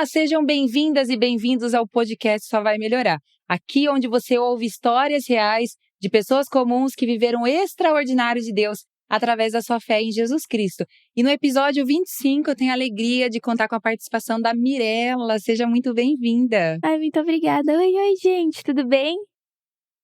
sejam bem-vindas e bem-vindos ao podcast Só Vai Melhorar. Aqui onde você ouve histórias reais de pessoas comuns que viveram o extraordinário de Deus através da sua fé em Jesus Cristo. E no episódio 25 eu tenho a alegria de contar com a participação da Mirella. Seja muito bem-vinda. Ai, muito obrigada. Oi, gente, tudo bem?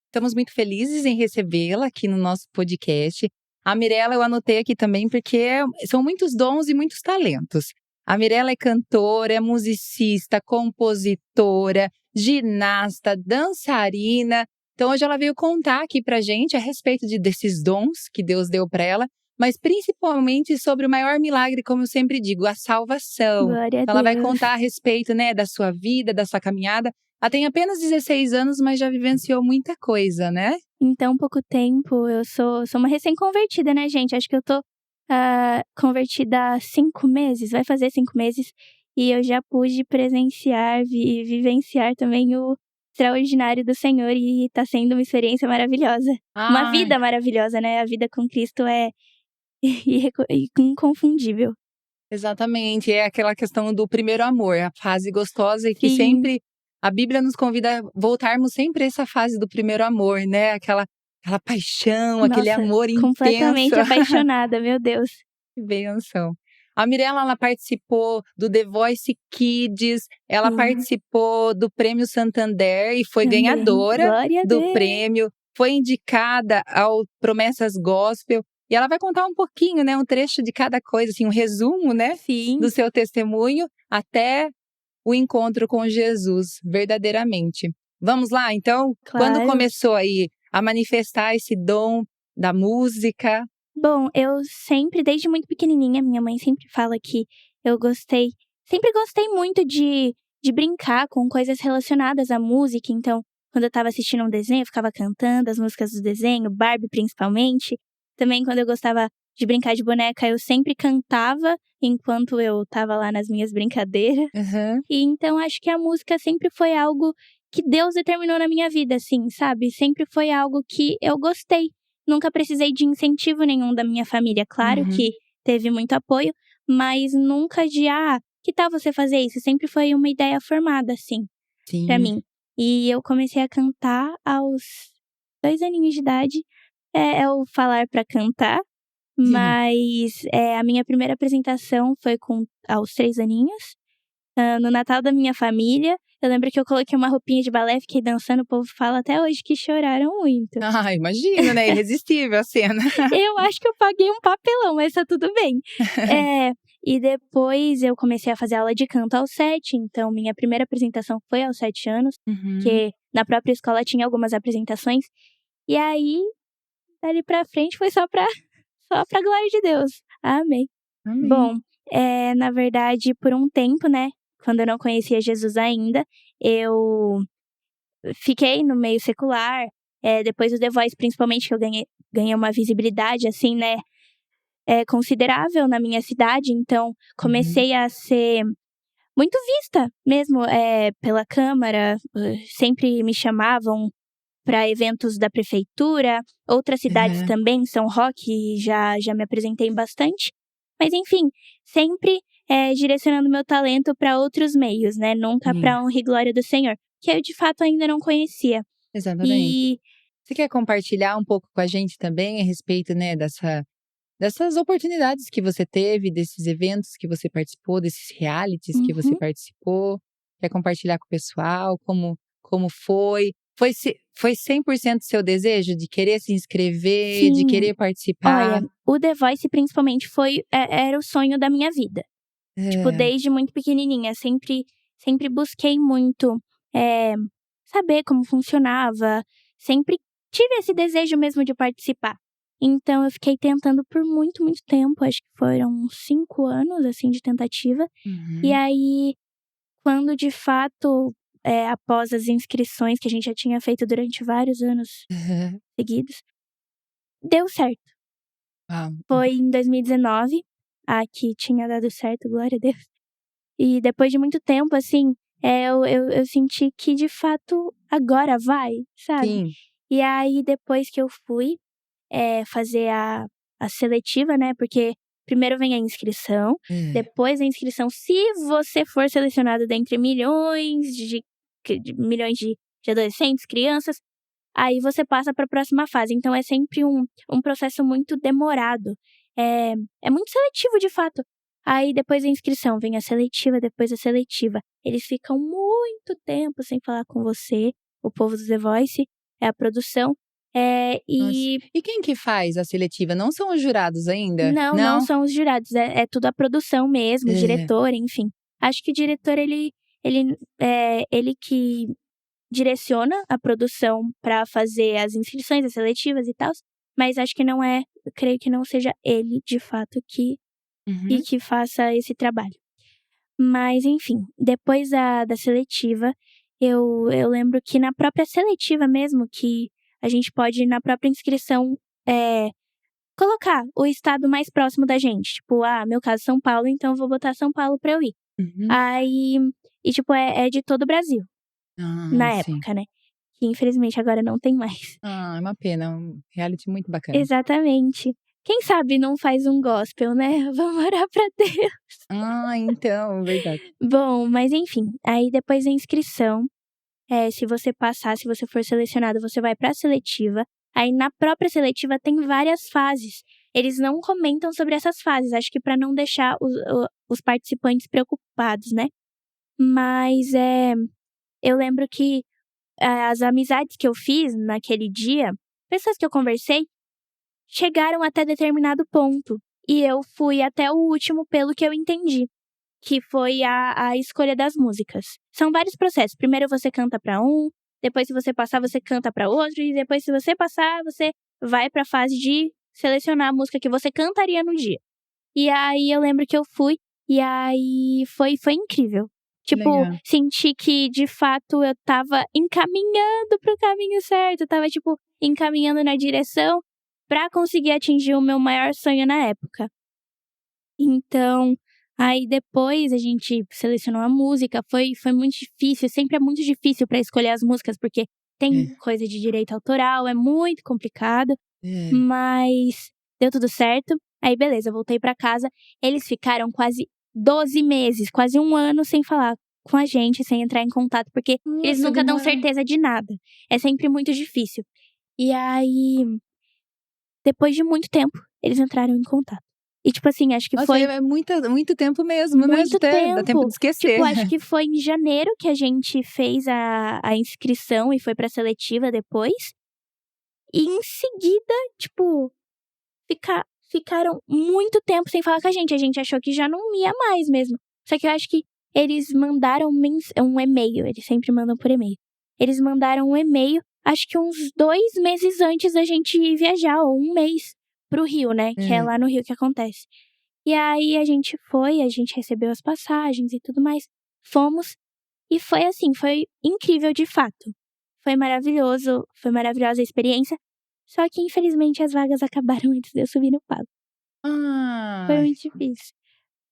Estamos muito felizes em recebê-la aqui no nosso podcast. A Mirella eu anotei aqui também porque são muitos dons e muitos talentos. A Mirella é cantora, é musicista, compositora, ginasta, dançarina. Então hoje ela veio contar aqui pra gente a respeito desses dons que Deus deu para ela, mas principalmente sobre o maior milagre, como eu sempre digo, a salvação. Glória a Então, ela vai Deus. contar a respeito, da sua vida, da sua caminhada. Ela tem apenas 16 anos, mas já vivenciou muita coisa, né? Em tão pouco tempo, eu sou uma recém-convertida, né, gente? Acho que eu tô convertida há 5 meses, vai fazer 5 meses. E eu já pude presenciar e vivenciar também o extraordinário do Senhor. E tá sendo uma experiência maravilhosa. Uma Ai, vida maravilhosa, né? A vida com Cristo é inconfundível. exatamente, é aquela questão do primeiro amor, a fase gostosa e que Sim. sempre a Bíblia nos convida a voltarmos sempre a essa fase do primeiro amor, né? Aquela paixão, aquele Nossa, amor intenso. completamente apaixonada, meu Deus. Que benção. A Mirella, ela participou do The Voice Kids, ela Sim. participou do Prêmio Santander e foi Também. ganhadora Glória a do Deus. prêmio, foi indicada ao Promessas Gospel. E ela vai contar um pouquinho, um trecho de cada coisa, assim, um resumo, Sim. do seu testemunho até o encontro com Jesus, verdadeiramente. Vamos lá, então? Quando Claro. começou aí a manifestar esse dom da música? Bom, eu sempre, desde muito pequenininha, minha mãe sempre fala que sempre gostei muito de brincar com coisas relacionadas à música. Então, quando eu estava assistindo um desenho, eu ficava cantando as músicas do desenho, Barbie principalmente. Também, quando eu gostava de brincar de boneca, eu sempre cantava enquanto eu estava lá nas minhas brincadeiras. Uhum. E então, acho que a música sempre foi algo que Deus determinou na minha vida, assim, sabe? Sempre foi algo que eu gostei. Nunca precisei de incentivo nenhum da minha família. Claro que teve muito apoio, mas nunca de, que tal você fazer isso? Sempre foi uma ideia formada, assim, pra Sim. mim. E eu comecei a cantar aos 2 aninhos de idade. É o falar pra cantar, mas a minha primeira apresentação foi aos 3 aninhos, no Natal da minha família. Eu lembro que eu coloquei uma roupinha de balé, fiquei dançando, o povo fala até hoje que choraram muito. Ah, imagino, né? Irresistível a cena. Eu acho que eu paguei um papelão, mas tá tudo bem. E depois eu comecei a fazer aula de canto aos 7, então minha primeira apresentação foi aos 7 anos, porque na própria escola tinha algumas apresentações. E aí, dali pra frente foi só pra glória de Deus. Amém. Amém. Bom, na verdade, por um tempo, né, quando eu não conhecia Jesus ainda, eu fiquei no meio secular. Depois do The Voice, principalmente, que eu ganhei uma visibilidade, assim, né, considerável na minha cidade. Então, comecei a ser muito vista mesmo pela Câmara. Sempre me chamavam para eventos da prefeitura. Outras cidades também, São Roque, já me apresentei bastante. Mas, enfim, sempre direcionando meu talento para outros meios, né? Nunca para honra e glória do Senhor, que eu de fato ainda não conhecia. Exatamente. E Você quer compartilhar um pouco com a gente também a respeito, dessas oportunidades que você teve, desses eventos que você participou, desses realities que você participou? Quer compartilhar com o pessoal como foi? Foi 100% seu desejo de querer se inscrever, de Sim. querer participar? Olha, o The Voice principalmente era o sonho da minha vida. Tipo, desde muito pequenininha, sempre busquei muito saber como funcionava, sempre tive esse desejo mesmo de participar. Então eu fiquei tentando por muito, muito tempo, acho que foram uns 5 anos, assim, de tentativa. E aí, quando de fato, após as inscrições que a gente já tinha feito durante vários anos seguidos, deu certo. Foi em 2019, que tinha dado certo, glória a Deus. E depois de muito tempo, assim, eu senti que de fato agora vai, sabe? Sim. E aí depois que eu fui fazer a seletiva, né? Porque Primeiro vem a inscrição, depois a inscrição, se você for selecionado dentre milhões de adolescentes, crianças, aí você passa para a próxima fase. Então é sempre um processo muito demorado. É muito seletivo, de fato. Aí depois da inscrição vem a seletiva, depois a seletiva. Eles ficam muito tempo sem falar com você, o povo do The Voice, a produção. E quem que faz a seletiva? Não são os jurados ainda? Não são os jurados. É tudo a produção mesmo, o diretor, enfim. Acho que o diretor, ele que direciona a produção para fazer as inscrições, as seletivas e tal. Mas acho que não creio que não seja ele, de fato, que faça esse trabalho. Mas, enfim, depois da seletiva, eu lembro que na própria seletiva mesmo, que a gente pode, na própria inscrição, colocar o estado mais próximo da gente. Tipo, meu caso, São Paulo, então eu vou botar São Paulo pra eu ir. Aí, tipo, é de todo o Brasil. Na época, né? Que infelizmente agora não tem mais. É uma pena, um reality muito bacana. Exatamente. Quem sabe não faz um gospel, né? Vamos orar pra Deus. Então, verdade. Bom, mas enfim, aí depois da inscrição, se você passar, se você for selecionado, você vai pra seletiva. Aí na própria seletiva tem várias fases. Eles não comentam sobre essas fases, acho que pra não deixar os participantes preocupados, né? Mas eu lembro que as amizades que eu fiz naquele dia, pessoas que eu conversei, chegaram até determinado ponto. E eu fui até o último, pelo que eu entendi, que foi a escolha das músicas. São vários processos. Primeiro você canta pra um, depois se você passar, você canta pra outro, e depois se você passar, você vai pra fase de selecionar a música que você cantaria no dia. E aí eu lembro que eu fui, e aí foi incrível. Tipo, Legal. senti que, de fato, eu tava encaminhando pro caminho certo. Eu tava, tipo, encaminhando na direção pra conseguir atingir o meu maior sonho na época. Então, aí depois a gente selecionou a música. Foi muito difícil. Sempre é muito difícil pra escolher as músicas, porque tem coisa de direito autoral. É muito complicado. Mas deu tudo certo. Aí, beleza, eu voltei pra casa. Eles ficaram quase 12 meses, quase um ano sem falar com a gente, sem entrar em contato, porque eles nunca dão certeza de nada. É sempre muito difícil. E aí, depois de muito tempo, eles entraram em contato. E tipo assim, acho que foi… É muito tempo mesmo, né? Muito tempo. Dá tempo de esquecer. Tipo, acho que foi em janeiro que a gente fez a inscrição e foi pra seletiva depois. E em seguida, tipo, ficaram muito tempo sem falar com a gente. A gente achou que já não ia mais mesmo. Só que eu acho que eles mandaram um e-mail. Eles sempre mandam por e-mail. Eles mandaram um e-mail, acho que uns 2 meses antes da gente ir viajar, ou 1 mês, pro Rio, né? Que é lá no Rio que acontece. E aí a gente recebeu as passagens e tudo mais. Fomos. E foi assim, foi incrível de fato. Foi maravilhoso, foi maravilhosa a experiência. Só que, infelizmente, as vagas acabaram antes de eu subir no palco. Foi muito difícil.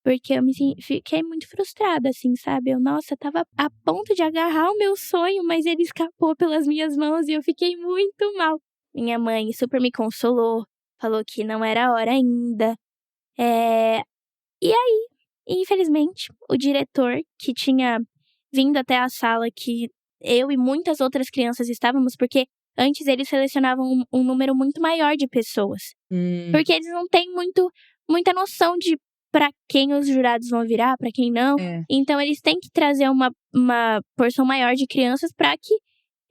Porque eu fiquei muito frustrada, assim, sabe? Nossa, tava a ponto de agarrar o meu sonho, mas ele escapou pelas minhas mãos e eu fiquei muito mal. Minha mãe super me consolou, falou que não era a hora ainda. E aí, infelizmente, o diretor, que tinha vindo até a sala que eu e muitas outras crianças estávamos, porque antes eles selecionavam um número muito maior de pessoas. Porque eles não têm muita noção de pra quem os jurados vão virar, pra quem não. Então eles têm que trazer uma porção maior de crianças pra que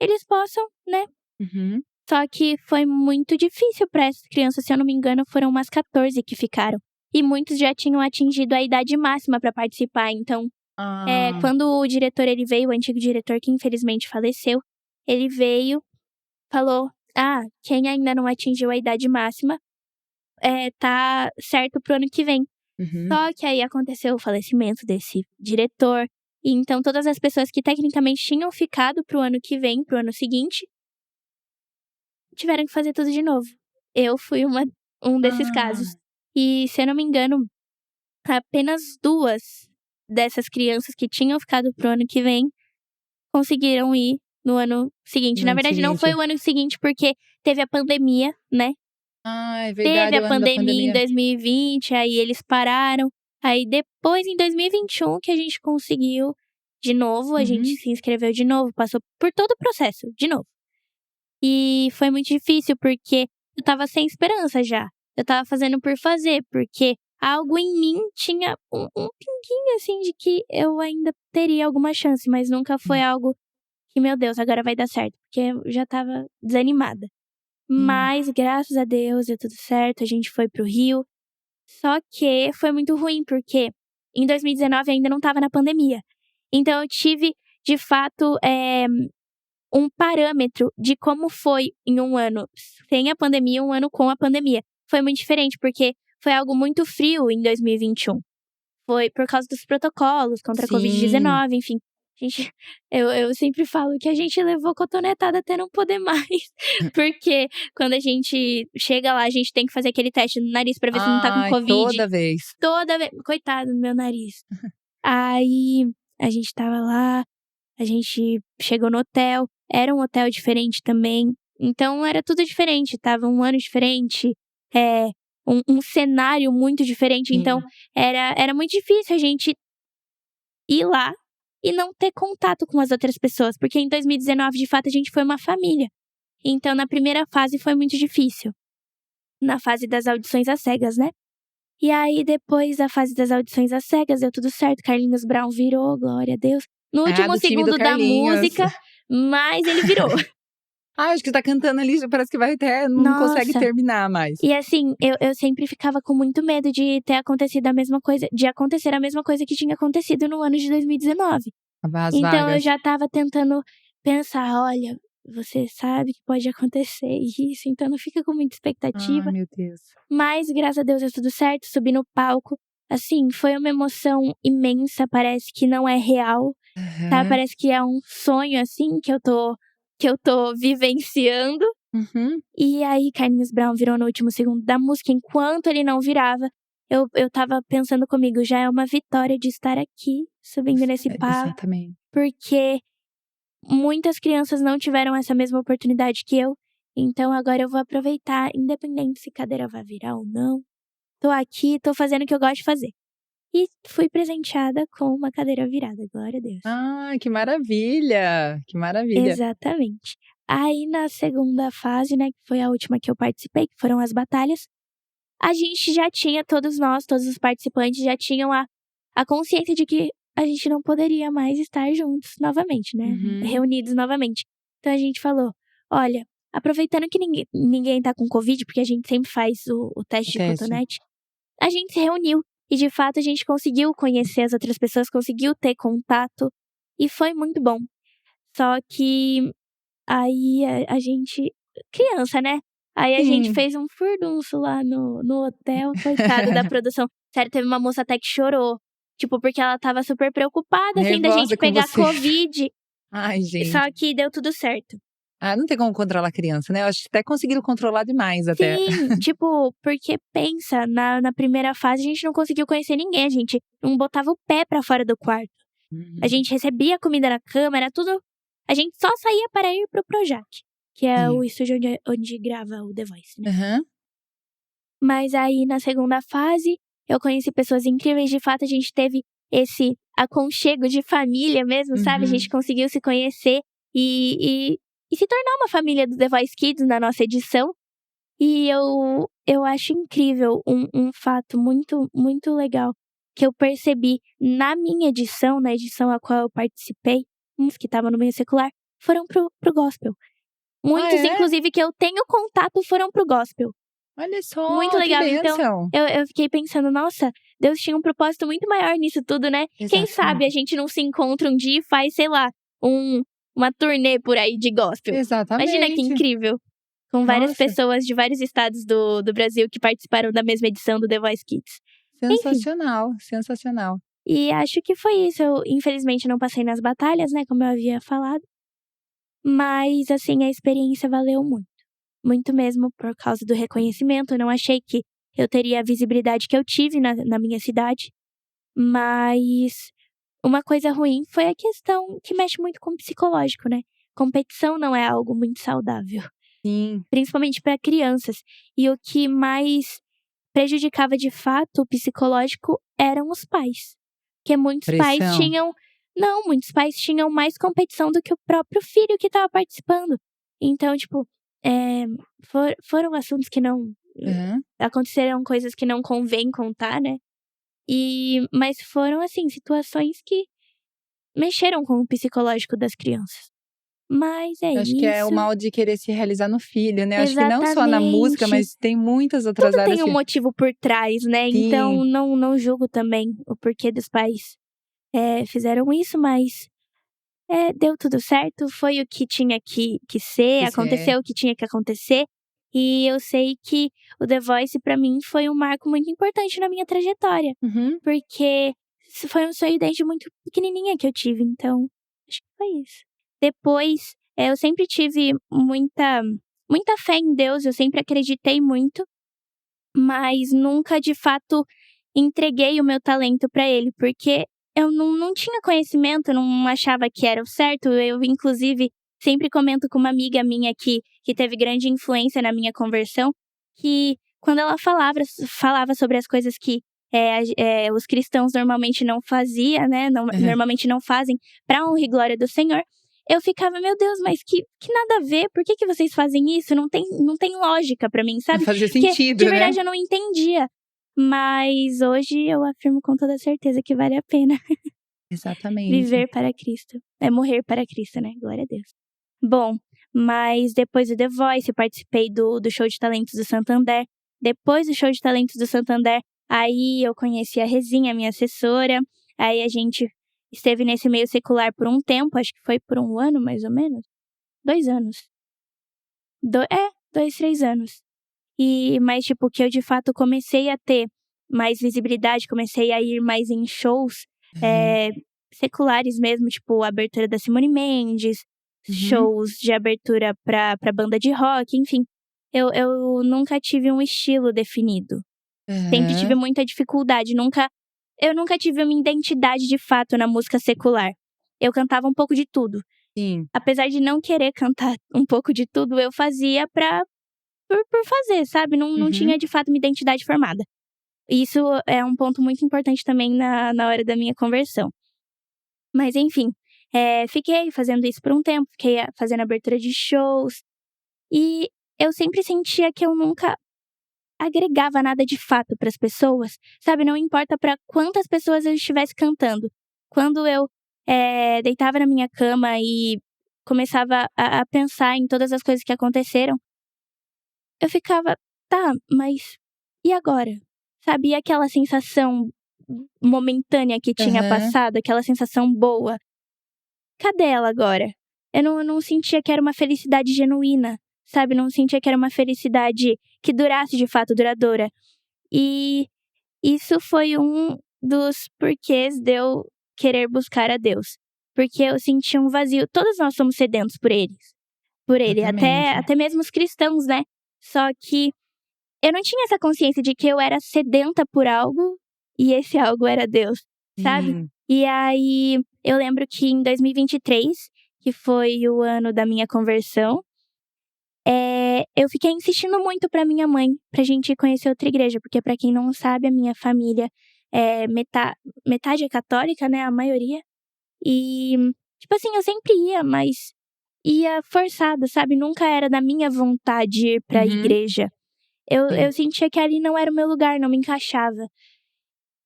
eles possam, né? Só que foi muito difícil pra essas crianças, se eu não me engano, foram umas 14 que ficaram. E muitos já tinham atingido a idade máxima pra participar. Então, quando o diretor ele veio, o antigo diretor que infelizmente faleceu, ele veio, falou: quem ainda não atingiu a idade máxima tá certo pro ano que vem. Só que aí aconteceu o falecimento desse diretor. E então todas as pessoas que tecnicamente tinham ficado pro ano que vem, pro ano seguinte, tiveram que fazer tudo de novo. Eu fui um desses casos. E se eu não me engano, apenas 2 dessas crianças que tinham ficado pro ano que vem conseguiram ir no ano seguinte. Na verdade, não foi o ano seguinte, porque teve a pandemia, né? Ah, é Teve verdade, a o ano da pandemia em pandemia. 2020, aí eles pararam. Aí depois, em 2021, que a gente conseguiu de novo, a gente Uhum. se inscreveu de novo, passou por todo o processo, de novo. E foi muito difícil, porque eu estava sem esperança já. Eu estava fazendo por fazer, porque algo em mim tinha um pinguinho, assim, de que eu ainda teria alguma chance, mas nunca foi algo que, meu Deus, agora vai dar certo, porque eu já estava desanimada. Sim. Mas, graças a Deus, deu tudo certo, a gente foi pro Rio. Só que foi muito ruim, porque em 2019 ainda não estava na pandemia. Então eu tive, de fato, um parâmetro de como foi em um ano sem a pandemia, um ano com a pandemia. Foi muito diferente, porque foi algo muito frio em 2021. Foi por causa dos protocolos contra a Sim. Covid-19, enfim. A gente, eu sempre falo que a gente levou cotonetada até não poder mais. Porque quando a gente chega lá, a gente tem que fazer aquele teste no nariz pra ver se não tá com Ai, Covid. toda vez. Toda vez. Coitado do meu nariz. Aí a gente estava lá, a gente chegou no hotel. Era um hotel diferente também. Então era tudo diferente. Tava um ano diferente. É, um cenário muito diferente. Então Sim. era muito difícil a gente ir lá e não ter contato com as outras pessoas. Porque em 2019, de fato, a gente foi uma família. Então na primeira fase foi muito difícil. Na fase das audições às cegas, né? E aí, depois da fase das audições às cegas, deu tudo certo. Carlinhos Brown virou, glória a Deus. No Ah, último do time do segundo da Carlinhos. música, mas ele virou. Ah, acho que tá cantando ali, já parece que vai até não consegue Nossa. terminar mais. E assim, eu sempre ficava com muito medo de ter acontecido a mesma coisa, de acontecer a mesma coisa que tinha acontecido no ano de 2019. As Então eu vagas. já tava tentando pensar, olha, você sabe que pode acontecer isso, então não fica com muita expectativa. Ai, meu Deus. Mas, graças a Deus, deu tudo certo, subi no palco. Assim, foi uma emoção imensa, parece que não é real, tá? Aham. Parece que é um sonho, assim, que eu tô vivenciando. Uhum. E aí, Carlinhos Brown virou no último segundo da música. Enquanto ele não virava, eu tava pensando comigo, já é uma vitória de estar aqui, subindo nesse palco, Exatamente. porque muitas crianças não tiveram essa mesma oportunidade que eu. Então agora eu vou aproveitar, independente se cadeira vai virar ou não. Tô aqui, tô fazendo o que eu gosto de fazer. E fui presenteada com uma cadeira virada, glória a Deus. Ai, que maravilha, que maravilha. Exatamente. Aí na segunda fase, né, que foi a última que eu participei, que foram as batalhas, a gente já tinha, todos nós, todos os participantes já tinham a consciência de que a gente não poderia mais estar juntos novamente, né, Uhum. reunidos novamente. Então a gente falou, olha, aproveitando que ninguém tá com Covid, porque a gente sempre faz o teste de Teste. cotonete, a gente se reuniu e de fato a gente conseguiu conhecer as outras pessoas, conseguiu ter contato e foi muito bom. Só que aí a gente, criança, né? Aí a gente Sim. fez um furdunço lá no hotel, coitado da produção. Sério, teve uma moça até que chorou. Tipo, porque ela estava super preocupada, assim, da gente Nervosa com pegar vocês. Covid. Ai, Só gente. que deu tudo certo. Ah, não tem como controlar a criança, né, eu acho que até conseguiram controlar demais até. Sim, tipo, porque pensa, na primeira fase a gente não conseguiu conhecer ninguém, a gente não botava o pé pra fora do quarto. A Uhum. gente recebia comida na cama, era tudo. A gente só saía para ir pro Projac, que é o Sim. estúdio onde grava o The Voice, né? Aham. Mas aí na segunda fase, eu conheci pessoas incríveis, de fato a gente teve esse aconchego de família mesmo, sabe? A gente Uhum. conseguiu se conhecer e se tornar uma família do The Voice Kids na nossa edição. E eu acho incrível um fato muito, muito legal que eu percebi na minha edição, na edição a qual eu participei, uns que estavam no meio secular, foram pro gospel. Ah, Muitos, é? inclusive, que eu tenho contato foram pro gospel. Olha Muito só, que legal. Então, bênção. eu fiquei pensando, nossa, Deus tinha um propósito muito maior nisso tudo, né? Quem sabe a Exatamente. gente não se encontra um dia e faz, sei lá, uma turnê por aí de gospel. Imagina que Exatamente. incrível. Com várias Nossa, pessoas de vários estados do Brasil que participaram da mesma edição do The Voice Kids. Enfim, sensacional, sensacional. e acho que foi isso. Eu, infelizmente, não passei nas batalhas, né, como eu havia falado. Mas, assim, a experiência valeu muito. Muito mesmo por causa do reconhecimento. Eu não achei que eu teria a visibilidade que eu tive na minha cidade. Mas uma coisa ruim foi a questão que mexe muito com o psicológico, né? Competição não é algo muito saudável. Sim. Principalmente para crianças. E o que mais prejudicava de fato o psicológico eram os pais. Porque muitos pais Pressão. tinham. Não, muitos pais tinham mais competição do que o próprio filho que estava participando. Então, tipo, foram assuntos que não. Aham. Aconteceram coisas que não convém contar, né? Mas foram, assim, situações que mexeram com o psicológico das crianças. Mas é Eu acho que é o isso. mal de querer se realizar no filho, né. Eu acho que não só na música, Exatamente. mas tem muitas outras Tudo áreas tem um que motivo por trás, né? sim, Então, não julgo também o porquê dos pais fizeram isso, mas deu tudo certo. Foi o que tinha que ser, isso é. aconteceu o que tinha que acontecer. E eu sei que o The Voice, pra mim, foi um marco muito importante na minha trajetória. Uhum. Porque isso foi um sonho desde muito pequenininha que eu tive, então acho que foi isso. Depois, eu sempre tive muita fé em Deus, eu sempre acreditei muito, mas nunca de fato entreguei o meu talento pra ele, porque eu não tinha conhecimento, eu não achava que era o certo. Eu, inclusive, sempre comento com uma amiga minha que teve grande influência na minha conversão, que quando ela falava sobre as coisas que os cristãos normalmente não faziam, né? Aham. Normalmente não fazem pra honra e glória do Senhor. Eu ficava, meu Deus, mas que nada a ver, por que vocês fazem isso? Não tem lógica pra mim, Não sabe? fazia Porque, de sentido, né. verdade, eu não entendia. Mas hoje eu afirmo com toda certeza que vale a pena Exatamente. viver para Cristo. É morrer para Cristo, né? Glória a Deus. Bom, mas depois do The Voice, eu participei do Show de Talentos do Santander. Depois do Show de Talentos do Santander, aí eu conheci a Rezinha, minha assessora. Aí a gente esteve nesse meio secular por um tempo, acho que foi por 1 ano, mais ou menos. 2 anos. 2, 3 anos. Mas, tipo, que eu de fato comecei a ter mais visibilidade, comecei a ir mais em shows Aham. eh, seculares mesmo, tipo, a abertura da Simone Mendes, Uhum. shows de abertura pra banda de rock, enfim. Eu nunca tive um estilo definido. Sempre tive Aham. muita dificuldade, eu nunca tive uma identidade de fato na música secular. Eu cantava um pouco de tudo. Sim. Apesar de não querer cantar um pouco de tudo, eu fazia por fazer, sabe, não Uhum. tinha de fato uma identidade formada. Isso é um ponto muito importante também na hora da minha conversão. Mas enfim, fiquei fazendo isso por um tempo, fiquei fazendo abertura de shows, e eu sempre sentia que eu nunca agregava nada de fato para as pessoas, sabe, não importa para quantas pessoas eu estivesse cantando. Quando eu, deitava na minha cama e começava a pensar em todas as coisas que aconteceram, eu ficava: "Tá, mas e agora?", sabe, e aquela sensação momentânea que tinha Aham. passado, aquela sensação boa, cadê ela agora? Eu não sentia que era uma felicidade genuína, sabe, não sentia que era uma felicidade que durasse de fato, duradoura. E isso foi um dos porquês de eu querer buscar a Deus, porque eu sentia um vazio. Todos nós somos sedentos por ele, Exatamente. até mesmo os cristãos, né. Só que eu não tinha essa consciência de que eu era sedenta por algo, e esse algo era Deus, sabe. Sim. E aí, eu lembro que em 2023, que foi o ano da minha conversão, eu fiquei insistindo muito pra minha mãe, pra gente conhecer outra igreja, porque pra quem não sabe, a minha família é metade é católica, né, a maioria. E, tipo assim, eu sempre ia, mas ia forçada, sabe, nunca era da minha vontade ir pra Uhum. igreja. Eu Sim. sentia que ali não era o meu lugar, não me encaixava.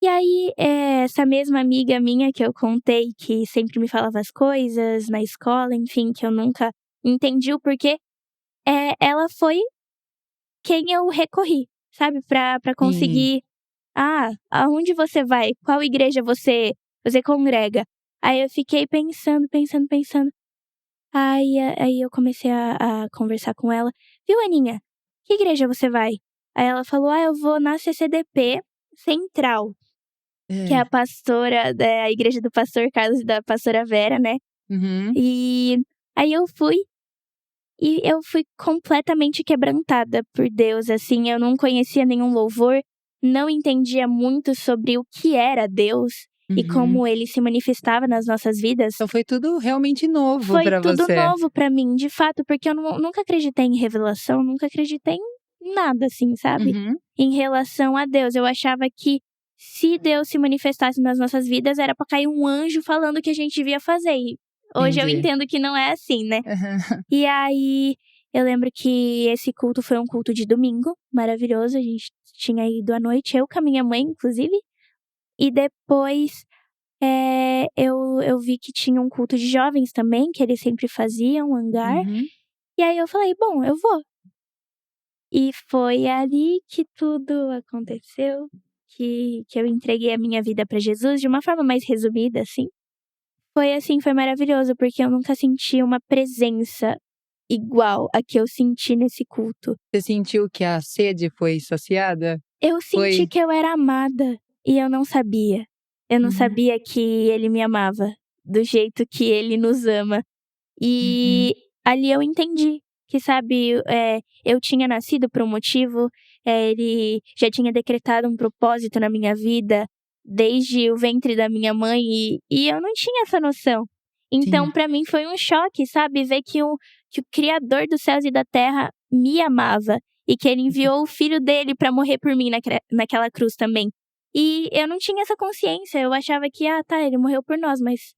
E aí, essa mesma amiga minha que eu contei, que sempre me falava as coisas na escola, enfim, que eu nunca entendi o porquê, ela foi quem eu recorri, sabe, pra Sim. conseguir: "Ah, aonde você vai? Qual igreja você congrega?". Aí eu fiquei pensando, pensando, pensando. Aí eu comecei a conversar com ela: "Viu, Aninha, que igreja você vai?". Aí ela falou: "Ah, eu vou na CCDP Central", que é Hã. a igreja do pastor Carlos e da pastora Vera, né. Uhum. E aí eu fui completamente quebrantada por Deus, assim, eu não conhecia nenhum louvor, não entendia muito sobre o que era Deus, e Uhum. como ele se manifestava nas nossas vidas, Então foi tudo realmente novo foi pra tudo você. novo pra mim, de fato, porque eu nunca acreditei em revelação, nunca acreditei em nada assim, sabe? Uhum. Em relação a Deus. Eu achava que se Deus se manifestasse nas nossas vidas, era pra cair um anjo falando o que a gente devia fazer. E hoje eu Entendi. entendo que não é assim, né? Aham. E aí, eu lembro que esse culto foi um culto de domingo, maravilhoso. A gente tinha ido à noite, eu com a minha mãe, inclusive. E depois, eu vi que tinha um culto de jovens também, que eles sempre faziam, um hangar. Uhum. E aí eu falei, bom, eu vou. E foi ali que tudo aconteceu, que eu entreguei a minha vida pra Jesus de uma forma mais resumida, assim. Foi assim, foi maravilhoso, porque eu nunca senti uma presença igual a que eu senti nesse culto. Você sentiu que a sede foi saciada? Eu senti Foi? que eu era amada e eu não sabia. Eu não Uhum. sabia que ele me amava do jeito que ele nos ama. Uhum. E ali eu entendi que, sabe, eu tinha nascido por um motivo, ele já tinha decretado um propósito na minha vida desde o ventre da minha mãe e eu não tinha essa noção. Então, Sim. pra mim foi um choque, sabe, ver que o Criador dos céus e da terra me amava e que ele enviou o filho dele pra morrer por mim naquela cruz também. E eu não tinha essa consciência, eu achava que, tá, ele morreu por nós, mas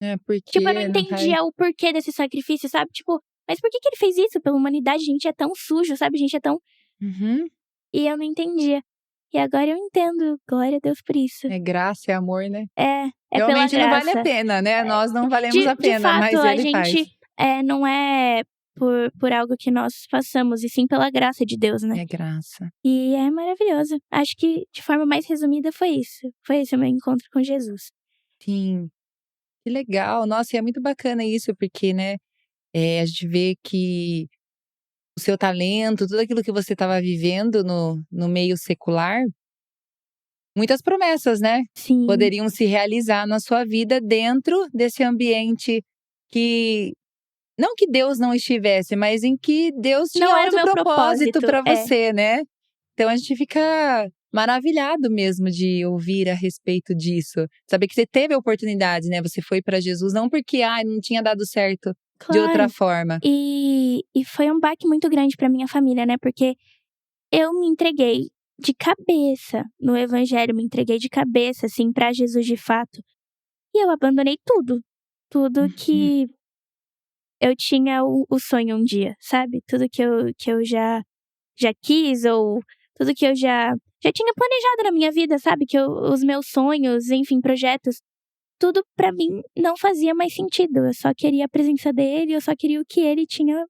É, tipo, eu não porque não faz. entendia o porquê desse sacrifício, sabe? Tipo, mas por que ele fez isso pela humanidade? A gente é tão sujo, sabe? A gente é tão. Uhum. E eu não entendia. E agora eu entendo. Glória a Deus por isso. É graça, é amor, né? É pela Realmente não vale a graça. pena, né? Nós não valemos a De pena, fato, mas a ele faz. gente não é por algo que nós façamos, e sim pela graça de Deus, né? É graça. E é maravilhoso. Acho que de forma mais resumida foi isso. Foi esse o meu encontro com Jesus. Sim, que legal. Nossa, e é muito bacana isso, porque, né, a gente vê que o seu talento, tudo aquilo que você estava vivendo no meio secular, muitas promessas, né, Sim. poderiam se realizar na sua vida dentro desse ambiente que não que Deus não estivesse, mas em que Deus Não tinha era o outro meu propósito propósito. para você, né. Então a gente fica maravilhado mesmo de ouvir a respeito disso. Saber que você teve a oportunidade, né, você foi para Jesus não porque, não tinha dado certo de outra Claro. forma. E foi um baque muito grande pra minha família, né, porque eu me entreguei de cabeça no evangelho, me entreguei de cabeça, assim, pra Jesus de fato. E eu abandonei tudo, tudo Uhum. que eu tinha o sonho um dia, sabe? Tudo que eu já quis ou tudo que eu já tinha planejado na minha vida, sabe? Os meus sonhos, enfim, projetos, tudo pra mim não fazia mais sentido. Eu só queria a presença dele, eu só queria o que ele tinha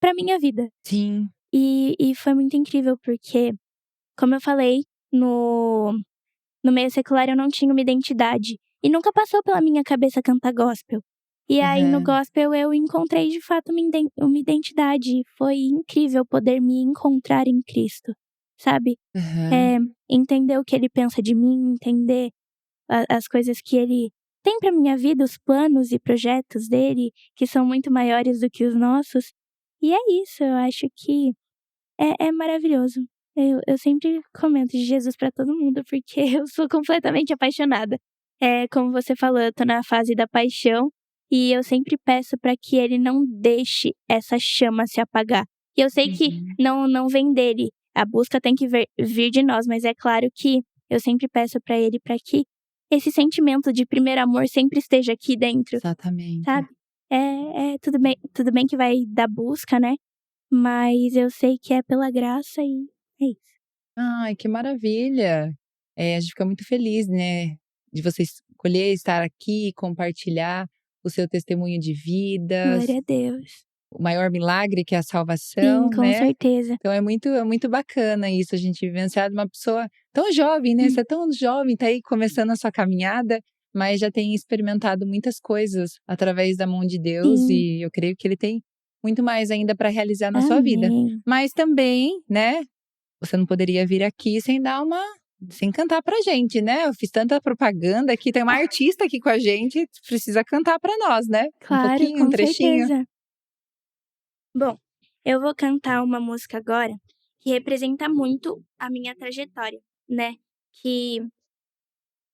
pra minha vida. Sim. E foi muito incrível, porque, como eu falei, no meio secular eu não tinha uma identidade. E nunca passou pela minha cabeça cantar gospel. E aí no Aham, gospel eu encontrei de fato uma identidade. Foi incrível poder me encontrar em Cristo, sabe? aham. É, entender o que ele pensa de mim, entender as coisas que ele tem pra minha vida, os planos e projetos dele, que são muito maiores do que os nossos. E é isso, eu acho que é maravilhoso. Eu sempre comento de Jesus pra todo mundo, porque eu sou completamente apaixonada. Como você falou, eu tô na fase da paixão, e eu sempre peço pra que ele não deixe essa chama se apagar. E eu sei que Uhum. não vem dele, a busca tem que vir de nós, mas é claro que eu sempre peço pra ele pra que esse sentimento de primeiro amor sempre esteja aqui dentro, Exatamente. sabe. Tudo bem que vai da busca, né, mas eu sei que é pela graça e é isso. Ai, que maravilha. A gente fica muito feliz, né, de você escolher estar aqui e compartilhar o seu testemunho de vidas, Glória a Deus. o maior milagre que é a Sim, salvação, com né. certeza. Então é muito bacana isso, a gente vivenciar de uma pessoa tão jovem, né, Hum, você é tão jovem, tá aí começando a sua caminhada, mas já tem experimentado muitas coisas através da mão de Deus sim. e eu creio que ele tem muito mais ainda para realizar na sua vida. Amém. Mas também, né, você não poderia vir aqui sem cantar pra gente, né. Eu fiz tanta propaganda aqui, tem uma artista aqui com a gente, precisa cantar pra nós, né. Um Claro, pouquinho, um com trechinho. certeza. Bom, eu vou cantar uma música agora que representa muito a minha trajetória, né, que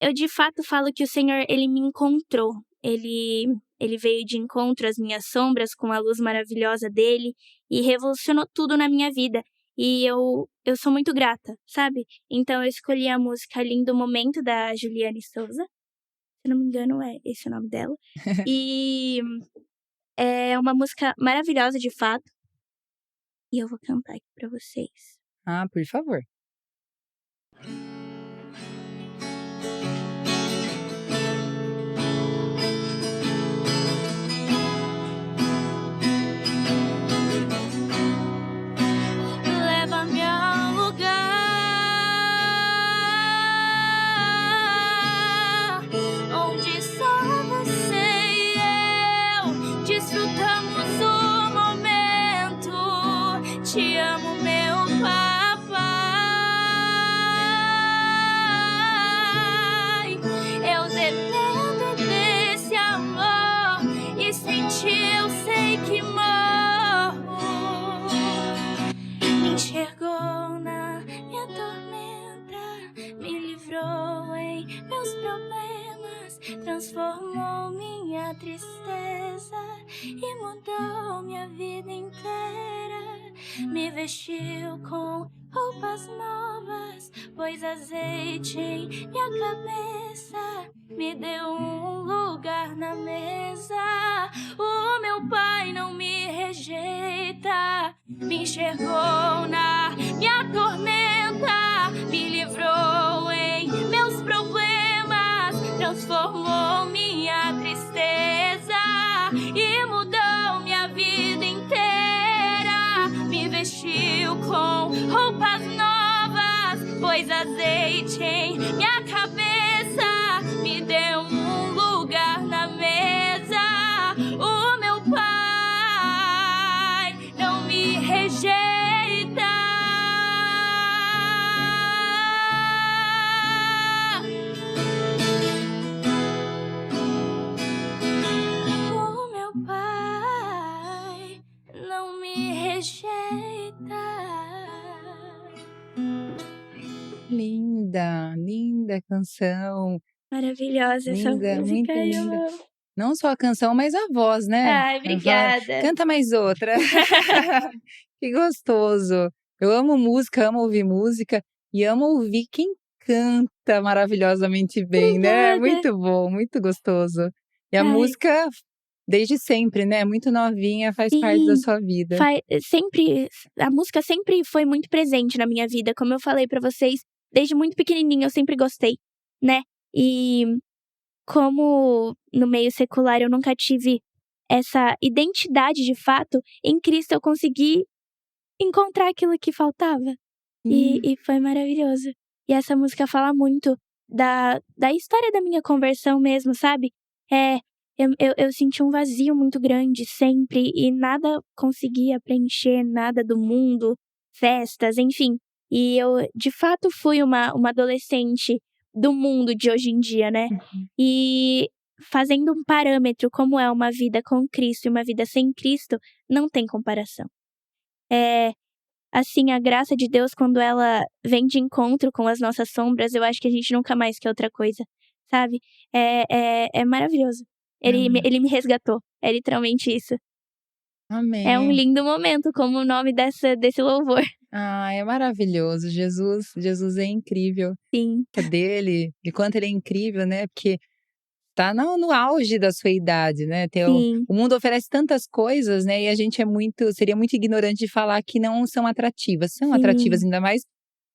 eu de fato falo que o Senhor, Ele me encontrou. Ele veio de encontro às minhas sombras com a luz maravilhosa dele e revolucionou tudo na minha vida. E eu sou muito grata, sabe? Então eu escolhi a música Lindo Momento, da Juliane Souza. Se não me engano, é esse o nome dela. E é uma música maravilhosa, de fato. E eu vou cantar aqui pra vocês. Ah, por favor. Leva-me a um lugar onde só você e eu desfrutamos o momento. Te amo, meu papai. Eu dependo desse amor e sem ti eu sei que morro. Me enxergou na minha tormenta, me livrou em meus problemas, transformou minha tristeza e mudou minha vida inteira. Me vestiu com roupas novas, pôs azeite em minha cabeça, me deu um lugar na mesa. O meu pai não me rejeita, me enxergou na minha tormenta, me livrou em meus problemas, transformou minha tristeza e mudou minha vida inteira. Me vestiu com roupas novas, pôs azeite em minha cabeça, me deu um lugar na mesa. O meu pai não me rejeita. O meu pai não me rejeita. Linda, linda canção. Maravilhosa essa Linda, música, muito eu linda. amo. Não só a canção, mas a voz, né? Ai, A voz. obrigada. Canta mais outra. Que gostoso. Eu amo música, amo ouvir música e amo ouvir quem canta maravilhosamente bem, né? Obrigada. Muito bom, muito gostoso. E a Ai. música, desde sempre, né? Muito novinha, faz parte da Sim. sua vida. A música sempre foi muito presente na minha vida, como eu falei pra vocês, desde muito pequenininha eu sempre gostei, né? E como no meio secular eu nunca tive essa identidade de fato, em Cristo eu consegui encontrar aquilo que faltava. E foi maravilhoso. E essa música fala muito da história da minha conversão mesmo, sabe? Eu senti um vazio muito grande sempre e nada conseguia preencher, nada do mundo, festas, enfim. E eu, de fato, fui uma adolescente do mundo de hoje em dia, né? E fazendo um parâmetro como é uma vida com Cristo e uma vida sem Cristo, não tem comparação. Assim, a graça de Deus, quando ela vem de encontro com as nossas sombras, eu acho que a gente nunca mais quer outra coisa, sabe? É maravilhoso. Ele me resgatou. É literalmente isso. Amém. É um lindo momento, como o nome desse louvor. Ah, é maravilhoso. Jesus é incrível. Sim. Dele, de quanto ele é incrível, né? Porque tá no auge da sua idade, né? Sim. O mundo oferece tantas coisas, né? E a gente seria muito ignorante de falar que não são atrativas. São Sim. atrativas, ainda mais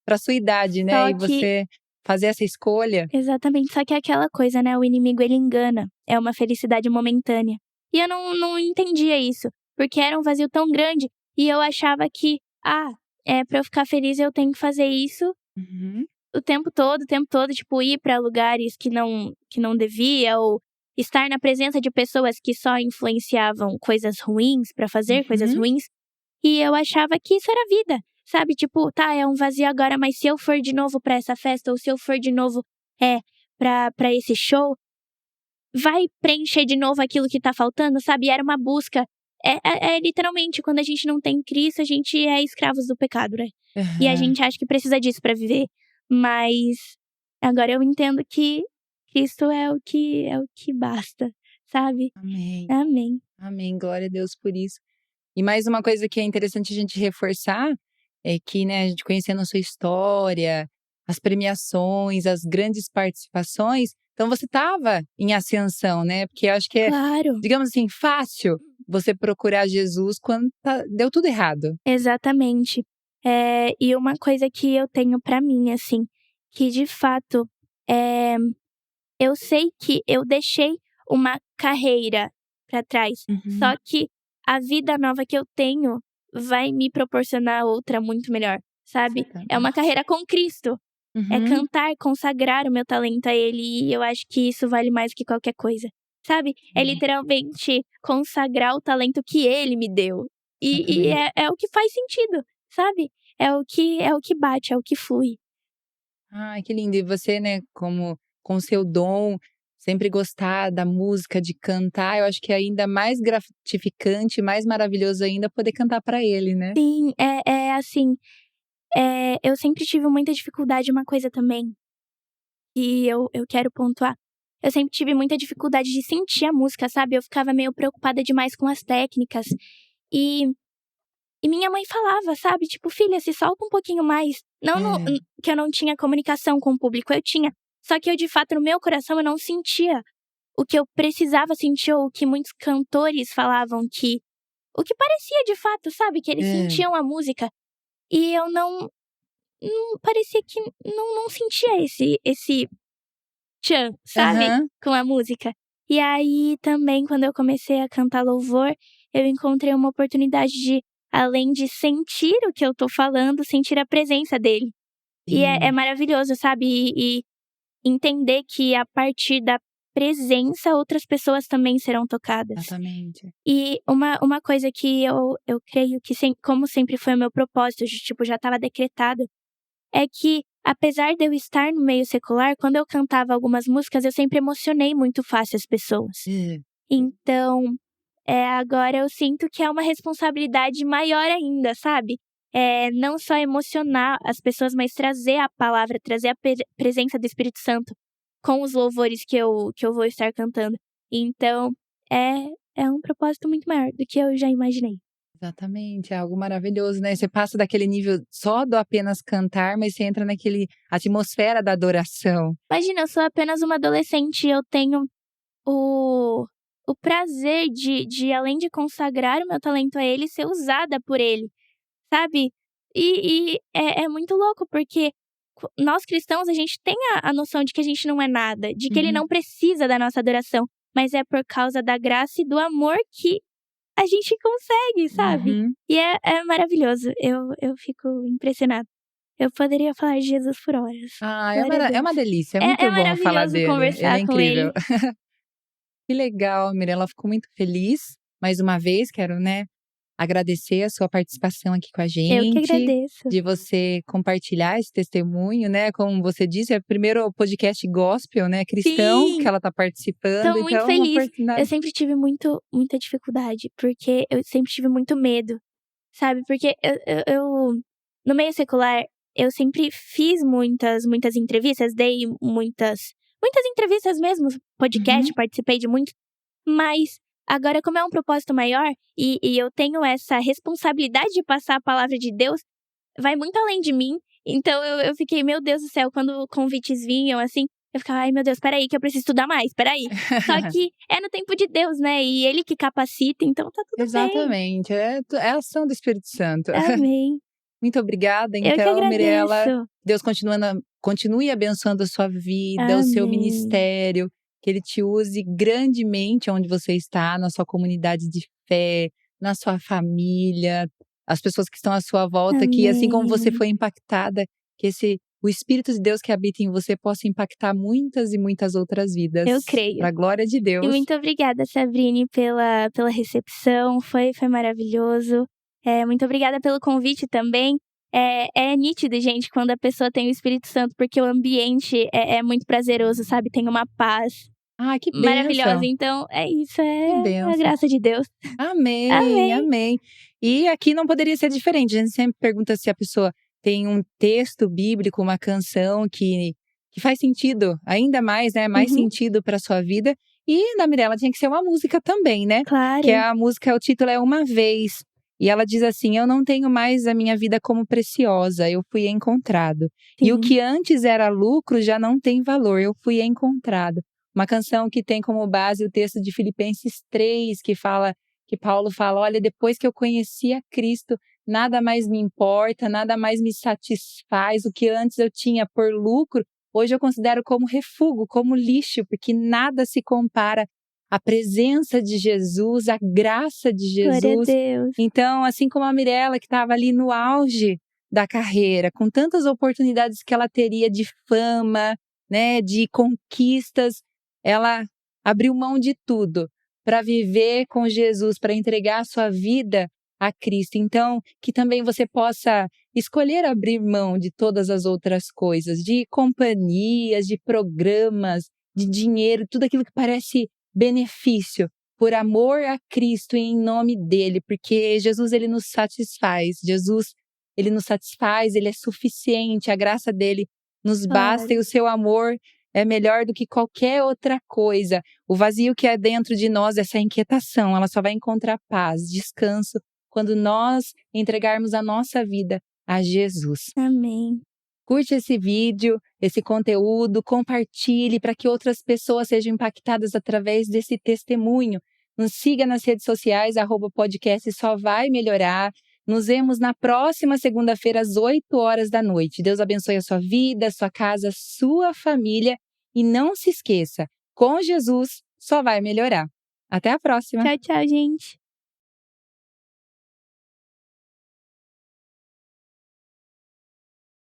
pra sua idade, né? Só E você fazer essa escolha. Exatamente, só que é aquela coisa, né? O inimigo, ele engana. É uma felicidade momentânea. E eu não entendia isso, porque era um vazio tão grande. E eu achava que, pra eu ficar feliz eu tenho que fazer isso o tempo todo, tipo, ir pra lugares que não devia, ou estar na presença de pessoas que só influenciavam coisas ruins pra fazer coisas ruins. E eu achava que isso era vida, sabe? Tipo, é um vazio agora, mas se eu for de novo pra essa festa, ou se eu for de novo pra esse show, vai preencher de novo aquilo que tá faltando, sabe? Era uma busca. Literalmente, quando a gente não tem Cristo, a gente é escravos do pecado, né? E a gente acha que precisa disso pra viver. Mas agora eu entendo que Cristo é o que basta, sabe? Amém. Amém. Amém. Glória a Deus por isso. E mais uma coisa que é interessante a gente reforçar é que, né, a gente conhecendo a sua história, as premiações, as grandes participações, então você estava em ascensão, né? Porque eu acho que é, Claro. digamos assim, fácil você procurar Jesus quando deu tudo errado. Exatamente. E uma coisa que eu tenho pra mim, assim, que de fato, eh, eu sei que eu deixei uma carreira pra trás, Uhum. só que a vida nova que eu tenho vai me proporcionar outra muito melhor, sabe? É uma Exatamente. carreira com Cristo, é Uhum. cantar, consagrar o meu talento a Ele, e eu acho que isso vale mais que qualquer coisa, sabe? É É, literalmente consagrar o talento que Ele me deu. E exatamente. é o que faz sentido, sabe? É o que bate, é o que flui. Ai, que lindo. E você, né, como com o seu dom, sempre gostar da música, de cantar, eu acho que é ainda mais gratificante, mais maravilhoso ainda poder cantar para ele, né? Sim, é assim, eu sempre tive muita dificuldade, uma coisa também, e eu quero pontuar. Eu sempre tive muita dificuldade de sentir a música, sabe? Eu ficava meio preocupada demais com as técnicas. E, e minha mãe falava, sabe? Tipo, filha, se solta um pouquinho mais. Não É. que eu não tinha comunicação com o público, eu tinha. Só que eu, de fato, no meu coração, eu não sentia o que eu precisava sentir, ou o que muitos cantores falavam que. O que parecia de fato, sabe? Que eles É. sentiam a música. E eu não parecia que não sentia esse tchan, sabe, Aham. com a música. E aí também quando eu comecei a cantar louvor, eu encontrei uma oportunidade de, além de sentir o que eu tô falando, sentir a presença dele. E é Sim, maravilhoso, sabe, e entender que a partir da presença outras pessoas também serão tocadas. exatamente. E uma coisa que eu creio que como sempre foi o meu propósito, tipo, já estava decretado, é que, apesar de eu estar no meio secular, quando eu cantava algumas músicas, eu sempre emocionei muito fácil as pessoas. É. Então, agora eu sinto que é uma responsabilidade maior ainda, sabe? Não só emocionar as pessoas, mas trazer a palavra, trazer a presença do Espírito Santo com os louvores que eu vou estar cantando. Então, é um propósito muito maior do que eu já imaginei. Exatamente, é algo maravilhoso, né, você passa daquele nível só do apenas cantar, mas você entra naquele atmosfera da adoração. Imagina, eu sou apenas uma adolescente e eu tenho o o prazer de além de consagrar o meu talento a ele, ser usada por ele, sabe. E é muito louco, porque nós cristãos, a gente tem a noção de que a gente não é nada, de que ele Uhum, não precisa da nossa adoração, mas é por causa da graça e do amor que a gente consegue, sabe. uhum. E é maravilhoso, eu fico impressionada. Eu poderia falar de Jesus por horas. Ah, Glória a é Deus. uma delícia, é É muito bom falar maravilhoso dele, ele é conversar com incrível. ele. Que legal, Mirella, fico muito feliz, mais uma vez quero, né, agradecer a sua participação aqui com a Eu que gente, agradeço. de você compartilhar esse testemunho, né, como você disse, é o primeiro podcast gospel, né, cristão que Sim, ela está participando, tô muito então é uma feliz. Eu oportunidade. sempre tive muita dificuldade, porque eu sempre tive muito medo, sabe, porque no meio secular, eu sempre fiz muitas entrevistas, dei muitas entrevistas mesmo, podcast, Uhum. participei de muitos, mas agora como é um propósito maior, e eu tenho essa responsabilidade de passar a palavra de Deus, vai muito além de mim, então eu fiquei: "Meu Deus do céu", quando convites vinham, assim, eu ficava: "Ai meu Deus, espera aí que eu preciso estudar mais, espera aí". Só que é no tempo de Deus, né, e Ele que capacita, então tá tudo bem. Exatamente, é a ação do Espírito Santo. Amém. Muito obrigada Eu que então, Mirella. agradeço. Deus continue abençoando a sua vida, o seu Amém. ministério, que ele te use grandemente onde você está, na sua comunidade de fé, na sua família, as pessoas que estão à sua volta, que assim como você Amém. foi impactada, que o Espírito de Deus que habita em você possa impactar muitas e muitas outras vidas, Eu creio. para a glória de E Deus. muito obrigada, Sabrine, pela recepção, foi maravilhoso. Muito obrigada pelo convite também. É nítido, gente, quando a pessoa tem o Espírito Santo, porque o ambiente é muito prazeroso, sabe, tem uma paz Ah, que maravilhosa. bênção, Então é isso, que é a bênção. graça de Deus. Amém, Amém. amém. E aqui não poderia ser diferente, a gente sempre pergunta se a pessoa tem um texto bíblico, uma canção que faz sentido, ainda mais, né? Mais sentido para sua vida. E da Mirella tinha que ser uma música também, né? Claro. Que a música, o título é Uma Vez. E ela diz assim: eu não tenho mais a minha vida como preciosa, eu fui encontrado. Sim. E o que antes era lucro já não tem valor, eu fui encontrado. Uma canção que tem como base o texto de Filipenses 3, que Paulo fala: olha, depois que eu conheci a Cristo, nada mais me importa, nada mais me satisfaz. O que antes eu tinha por lucro, hoje eu considero como refúgio, como lixo, porque nada se compara à presença de Jesus, à graça de Jesus. Glória a Deus. Então, assim como a Mirella, que estava ali no auge da carreira, com tantas oportunidades que ela teria de fama, né, de conquistas, ela abriu mão de tudo para viver com Jesus, para entregar a sua vida a Cristo. Então, que também você possa escolher abrir mão de todas as outras coisas, de companhias, de programas, de dinheiro, tudo aquilo que parece benefício, por amor a Cristo e em nome dele, porque Jesus, ele nos satisfaz. Jesus, ele nos satisfaz, ele é suficiente, a graça dele nos basta e o seu amor é melhor do que qualquer outra coisa. O vazio que é dentro de nós, essa inquietação, ela só vai encontrar paz, descanso, quando nós entregarmos a nossa vida a Jesus. Amém. Curte esse vídeo, esse conteúdo, compartilhe para que outras pessoas sejam impactadas através desse testemunho. Nos siga nas redes sociais, @podcast só vai melhorar. Nos vemos na próxima segunda-feira às 8 horas da noite. Deus abençoe a sua vida, a sua casa, a sua família. E não se esqueça, com Jesus só vai melhorar. Até a próxima! Tchau, tchau, gente!